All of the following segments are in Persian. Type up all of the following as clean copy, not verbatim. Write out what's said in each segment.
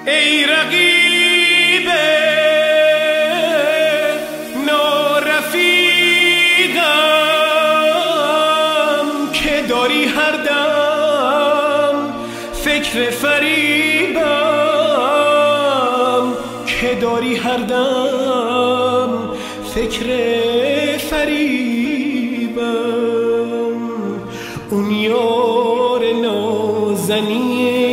ای رقیب نارفیقم که داری هر دم فکر فریبم، که داری هر دم فکر فریبم. اون یار نازنین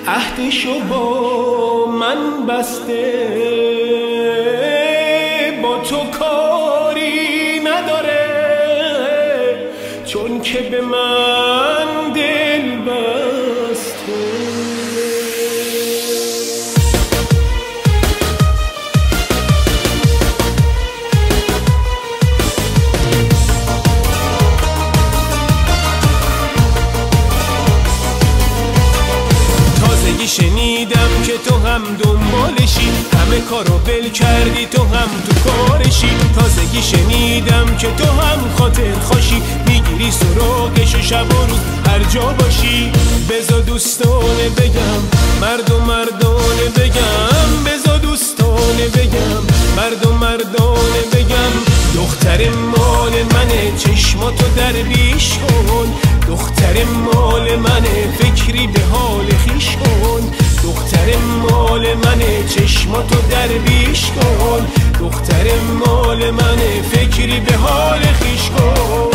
عهدشو با من بسته، با تو کاری نداره چون که به من دل بسته. شنیدم که تو هم دنبالشی، همه کارو ول کردی تو هم تو کارشی. تازگی شنیدم که تو هم خاطر خوشی، میگیری سراغش شب و روز هر جا باشی. بذار دوستانه بگم، مردانه بگم، بذار دوستانه بگم، مردانه بگم. دختر مال منه چشماتو درویش کن، دختر مال منه فکری به حال خویش کن. دختر مال منه چشماتو درویش کن، دختر مال منه فکری به حال خویش کن.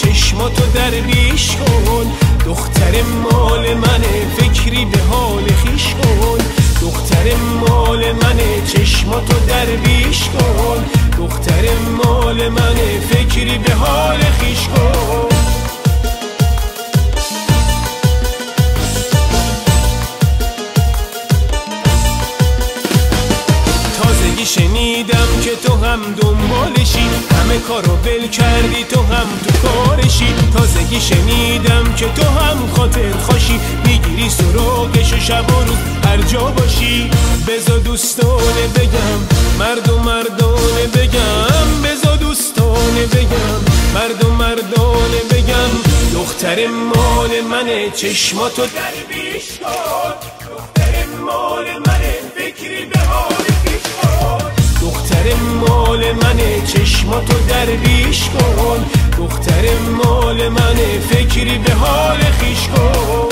چشماتو درویش کن، دختر مال منه فکری به حال خویش کن. دختر مال منه چشماتو درویش کن، دختر مال منه فکری به حال خویش کن. شنیدم که تو هم دنبالشی، همه کارو ول کردی تو هم تو کارشی. تازگی شنیدم که تو هم خاطر خوشی، میگیری سراغشو شب و روز هر جا باشی. بذار دوستانه بگم، مردانه بگم، بذار دوستانه بگم، مردانه بگم. دختر مال منه چشماتو درویش کن، دختر مال منه فکری به حال خویش کن. دختر مال منه چشماتو درویش کن، دختر مال منه فکری به حال خویش کن.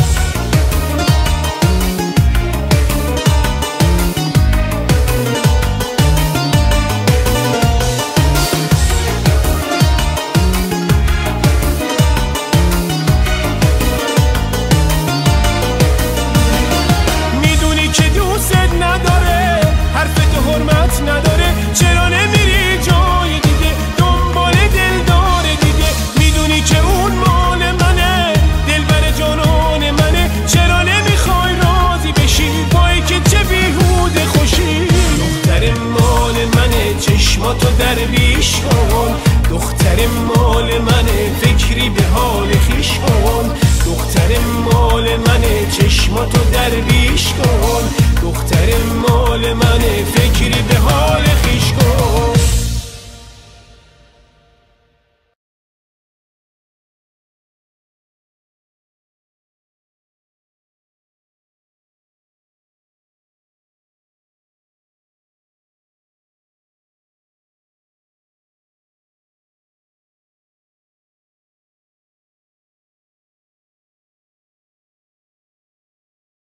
میدونی که دوست نداره، حرف تو حرمت نداره، چرا نمیری جای دیگه دنبال دلدار دیگه؟ میدونی که اون مال منه، دلبر جانان منه، چرا نمیخوای راضی بشی وای که چه بیهوده خوشی؟ دختر مال منه چشماتو درویش کن، دختر مال منه فکری به حال خویش کن. دختر مال منه چشماتو درویش کن، دختر مال منه فکری به حال